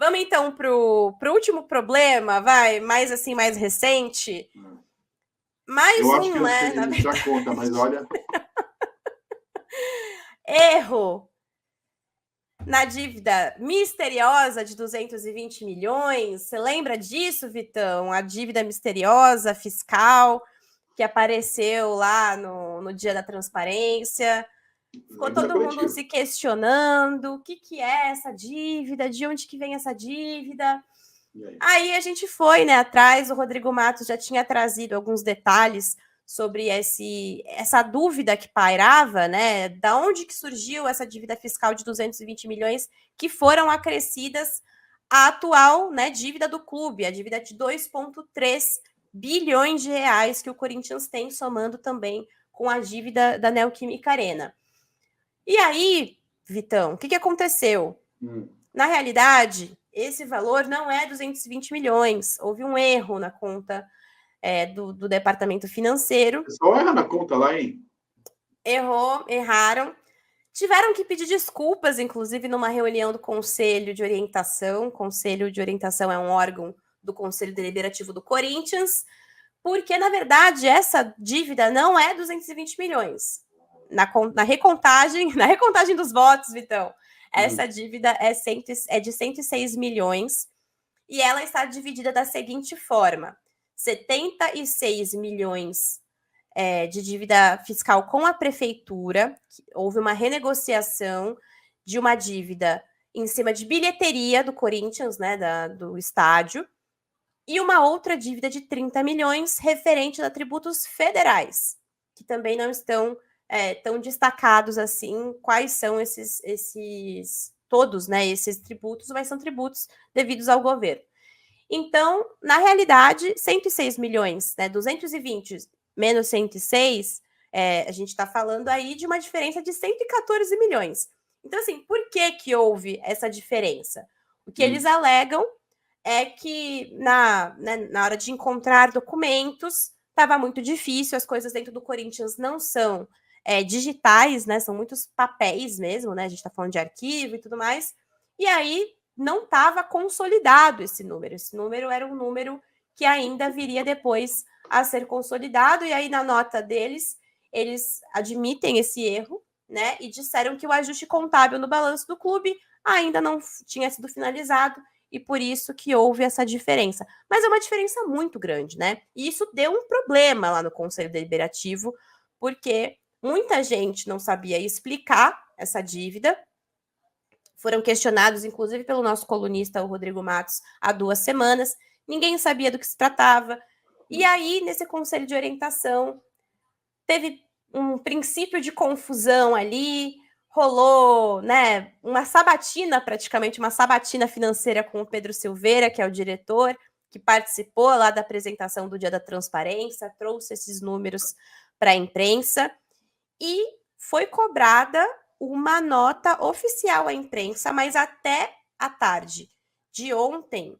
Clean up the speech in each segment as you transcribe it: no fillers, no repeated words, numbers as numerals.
Vamos então pro último problema, vai, mais assim, mais recente. Mais eu acho que um, né, na já conta, mas olha... erro na dívida misteriosa de 220 milhões. Você lembra disso, Vitão? A dívida misteriosa fiscal que apareceu lá no Dia da Transparência. Ficou todo mundo se questionando o que é essa dívida, de onde que vem essa dívida. Aí a gente foi, né, atrás, o Rodrigo Matos já tinha trazido alguns detalhes sobre essa dúvida que pairava, né, da onde que surgiu essa dívida fiscal de 220 milhões que foram acrescidas à atual, né, dívida do clube, a dívida de 2,3 bilhões de reais que o Corinthians tem, somando também com a dívida da Neoquímica Arena. E aí, Vitão, o que aconteceu? Na realidade, esse valor não é 220 milhões. Houve um erro na conta do departamento financeiro. Só erra na conta lá, hein? Erraram. Tiveram que pedir desculpas, inclusive, numa reunião do Conselho de Orientação. O Conselho de Orientação é um órgão do Conselho Deliberativo do Corinthians, porque, na verdade, essa dívida não é 220 milhões. Na recontagem dos votos, Vitão, essa dívida é de 106 milhões e ela está dividida da seguinte forma: 76 milhões de dívida fiscal com a prefeitura, houve uma renegociação de uma dívida em cima de bilheteria do Corinthians, né, do estádio, e uma outra dívida de 30 milhões referente a tributos federais, que também não estão tão destacados assim quais são todos, né, esses tributos, mas são tributos devidos ao governo. Então, na realidade, 106 milhões, né, 220 menos 106, a gente está falando aí de uma diferença de 114 milhões. Então, assim, por que houve essa diferença? O que eles alegam é que na hora de encontrar documentos estava muito difícil, as coisas dentro do Corinthians não são digitais, né? São muitos papéis mesmo, né? A gente está falando de arquivo e tudo mais. E aí não estava consolidado esse número. Esse número era um número que ainda viria depois a ser consolidado, e aí na nota deles, eles admitem esse erro, né? E disseram que o ajuste contábil no balanço do clube ainda não tinha sido finalizado, e por isso que houve essa diferença. Mas é uma diferença muito grande, né? E isso deu um problema lá no Conselho Deliberativo, porque muita gente não sabia explicar essa dívida. Foram questionados, inclusive, pelo nosso colunista, o Rodrigo Matos, há 2 semanas. Ninguém sabia do que se tratava. E aí, nesse Conselho de Orientação, teve um princípio de confusão ali, rolou, né, uma sabatina, praticamente uma sabatina financeira com o Pedro Silveira, que é o diretor, que participou lá da apresentação do Dia da Transparência, trouxe esses números para a imprensa e foi cobrada uma nota oficial à imprensa, mas até à tarde de ontem,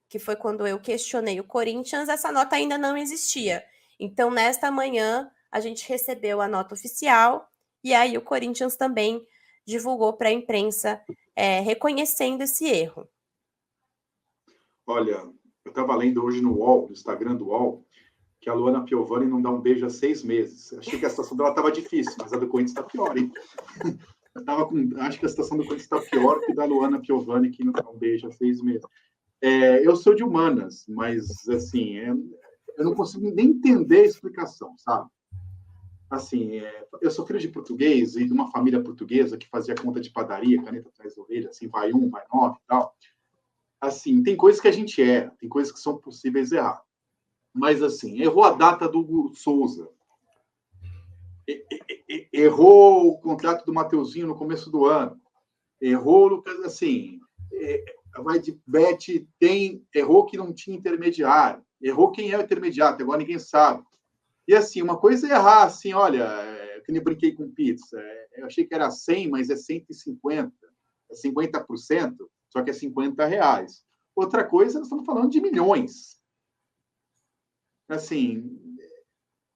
que foi quando eu questionei o Corinthians, essa nota ainda não existia. Então, nesta manhã, a gente recebeu a nota oficial e aí o Corinthians também divulgou para a imprensa reconhecendo esse erro. Olha, eu estava lendo hoje no UOL, no Instagram do UOL, que a Luana Piovani não dá um beijo há 6 meses. Achei que a situação dela estava difícil, mas a do Corinthians está pior, hein? Acho que a situação do Corinthians está pior que da Luana Piovani, que não dá um beijo há 6 meses. Eu sou de humanas, mas, assim, eu não consigo nem entender a explicação, sabe? Assim, eu sou filho de português e de uma família portuguesa que fazia conta de padaria, caneta atrás da orelha, assim, vai 1, vai 9 e tal. Assim, tem coisas que a gente erra, tem coisas que são possíveis errar. Mas, assim, errou a data do Hugo Souza. Errou o contrato do Mateuzinho no começo do ano. Errou, assim, vai de bet, errou que não tinha intermediário. Errou quem é o intermediário, até agora ninguém sabe. E, assim, uma coisa é errar, assim, olha, que nem brinquei com pizza. Eu achei que era 100, mas é 150. É 50%, só que é R$ 50. Outra coisa, nós estamos falando de milhões. Assim,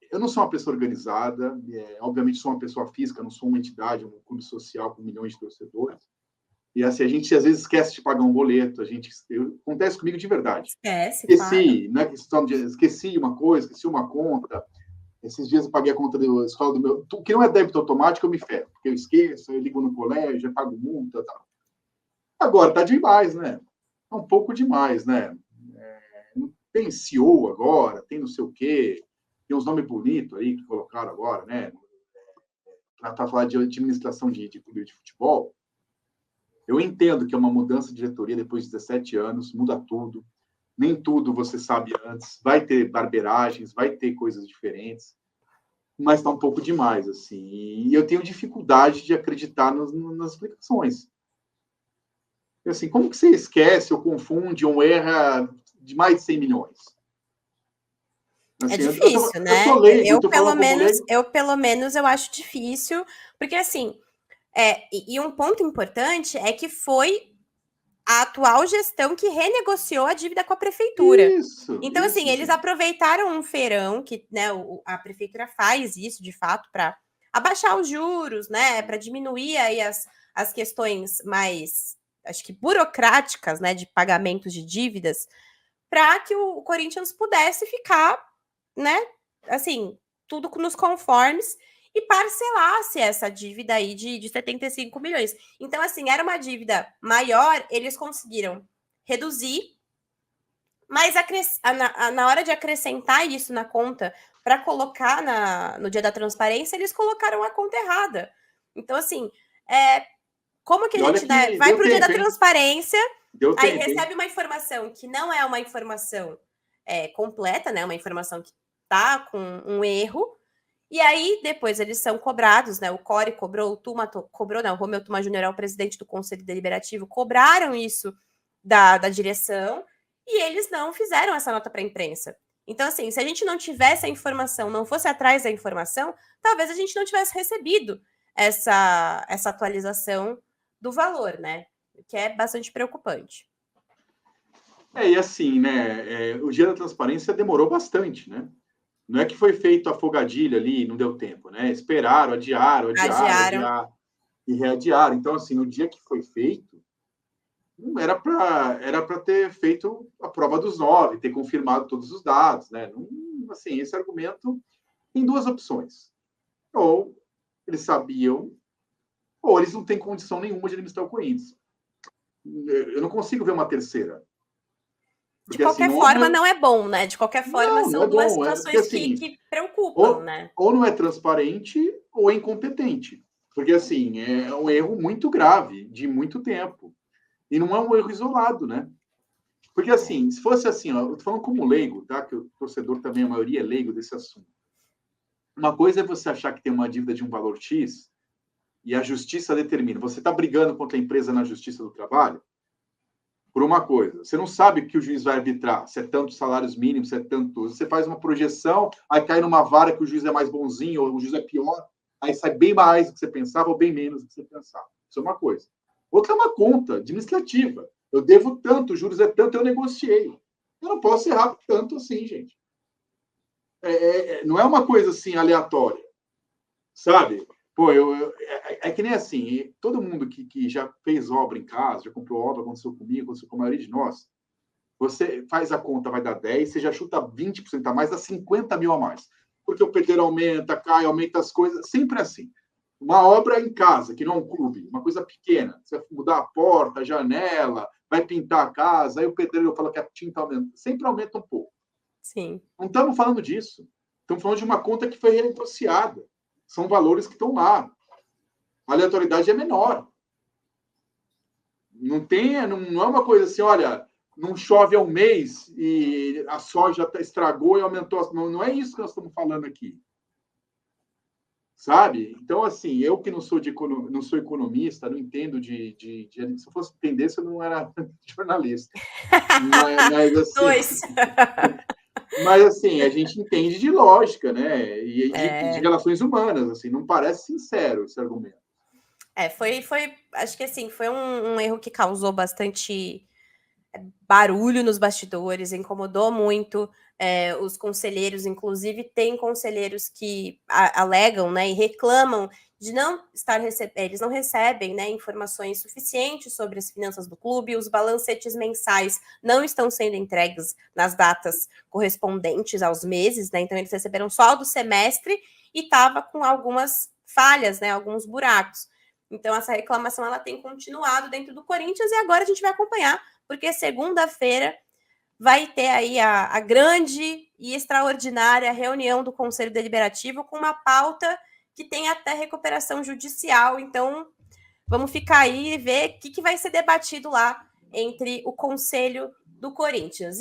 eu não sou uma pessoa organizada, obviamente sou uma pessoa física, não sou uma entidade, um clube social com milhões de torcedores, E assim, a gente às vezes esquece de pagar um boleto, acontece comigo de verdade. Esquece, claro. Esqueci, não é questão de esqueci uma coisa, esqueci uma conta. Esses dias eu paguei a conta da escola do meu. Que não é débito automático, eu me ferro, porque eu esqueço, eu ligo no colégio, eu pago multa, tal. Agora tá demais, né? É um pouco demais, né? Tem CEO agora, tem não sei o quê, tem uns nomes bonitos aí que colocaram agora, né? Para falar de administração de clube de futebol. Eu entendo que é uma mudança de diretoria depois de 17 anos, muda tudo. Nem tudo você sabe antes. Vai ter barbeiragens, vai ter coisas diferentes, mas está um pouco demais, assim. E eu tenho dificuldade de acreditar nas explicações. Assim, como que você esquece ou confunde ou erra de mais de 100 milhões? É Assim, difícil, eu tô né? leigo, tô falando como leigo. Pelo menos, eu acho difícil, porque assim, e um ponto importante é que foi a atual gestão que renegociou a dívida com a prefeitura. Então, assim, eles Gente. aproveitaram um feirão que, né, a prefeitura faz isso de fato para abaixar os juros, né, para diminuir aí as questões mais, acho que burocráticas, né, de pagamentos de dívidas, para que o Corinthians pudesse ficar, né, assim, tudo nos conformes e parcelasse essa dívida aí de 75 milhões. Então, assim, era uma dívida maior, eles conseguiram reduzir, mas na hora de acrescentar isso na conta para colocar no dia da transparência, eles colocaram a conta errada. Então, assim, como que E a olha gente, né, que vai deu para o dia da tempo, hein? transparência, Deu aí tempo, hein? recebe uma informação que não é uma informação completa, né? Uma informação que tá com um erro. E aí, depois eles são cobrados, né? O Core cobrou, o Tuma cobrou, né? O Romeu Tuma Júnior é o presidente do Conselho Deliberativo, cobraram isso da direção e eles não fizeram essa nota para a imprensa. Então, assim, se a gente não tivesse a informação, não fosse atrás da informação, talvez a gente não tivesse recebido essa atualização do valor, né? O que é bastante preocupante. E assim, né? O dia da transparência demorou bastante, né? Não é que foi feito a fogadilha ali e não deu tempo, né? Esperaram, Adiaram. adiaram e readiaram. Então, assim, no dia que foi feito, não era para ter feito a prova dos 9, ter confirmado todos os dados, né? Não, assim, esse argumento tem duas opções. Ou eles sabiam, ou eles não têm condição nenhuma de administrar o Corinthians. Eu não consigo ver uma terceira. De Porque, assim, qualquer forma, não é bom, né? De qualquer forma, não é são duas bom. Porque, situações assim, que preocupam, ou, né? ou não é transparente ou é incompetente. Porque, assim, é um erro muito grave, de muito tempo. E não é um erro isolado, né? Porque, assim, se fosse assim, ó, eu tô falando como leigo, tá? Que o torcedor também, a maioria é leigo desse assunto. Uma coisa é você achar que tem uma dívida de um valor X e a justiça determina. Você está brigando contra a empresa na justiça do trabalho por uma coisa. Você não sabe que o juiz vai arbitrar, se é tantos salários mínimos, se é tanto. Você faz uma projeção, aí cai numa vara que o juiz é mais bonzinho ou o juiz é pior, aí sai bem mais do que você pensava ou bem menos do que você pensava. Isso é uma coisa. Outra é uma conta administrativa. Eu devo tanto, os juros é tanto, eu negociei. Eu não posso errar tanto assim, gente. Não é uma coisa assim aleatória, sabe? Pô, é que nem assim, todo mundo que já fez obra em casa, já comprou obra, aconteceu comigo, aconteceu com a maioria de nós, você faz a conta, vai dar 10, você já chuta 20% a mais, dá 50 mil a mais. Porque o pedreiro aumenta, cai, aumenta as coisas, sempre assim. Uma obra em casa, que não é um clube, uma coisa pequena, você vai mudar a porta, a janela, vai pintar a casa, aí o pedreiro fala que a tinta aumenta, sempre aumenta um pouco. Sim. Não estamos falando disso. Estamos falando de uma conta que foi renegociada. São valores que estão lá. A aleatoriedade é menor. Não é uma coisa assim, olha, não chove há um mês e a soja estragou e aumentou. Não é isso que nós estamos falando aqui. Sabe? Então, assim, eu que não sou economista, não entendo se eu fosse entender, eu não era jornalista. Mas assim, Dois. mas, assim, a gente entende de lógica, né? E de relações humanas, assim, não parece sincero esse argumento. Acho que assim, foi um erro que causou bastante barulho nos bastidores, incomodou muito os conselheiros, inclusive, tem conselheiros que alegam, né, e reclamam de não estar eles não recebem, né, informações suficientes sobre as finanças do clube, os balancetes mensais não estão sendo entregues nas datas correspondentes aos meses, né, então eles receberam só do semestre e estava com algumas falhas, né, alguns buracos. Então essa reclamação ela tem continuado dentro do Corinthians e agora a gente vai acompanhar, porque segunda-feira vai ter aí a grande e extraordinária reunião do Conselho Deliberativo com uma pauta que tem até recuperação judicial. Então, vamos ficar aí e ver o que vai ser debatido lá entre o Conselho do Corinthians.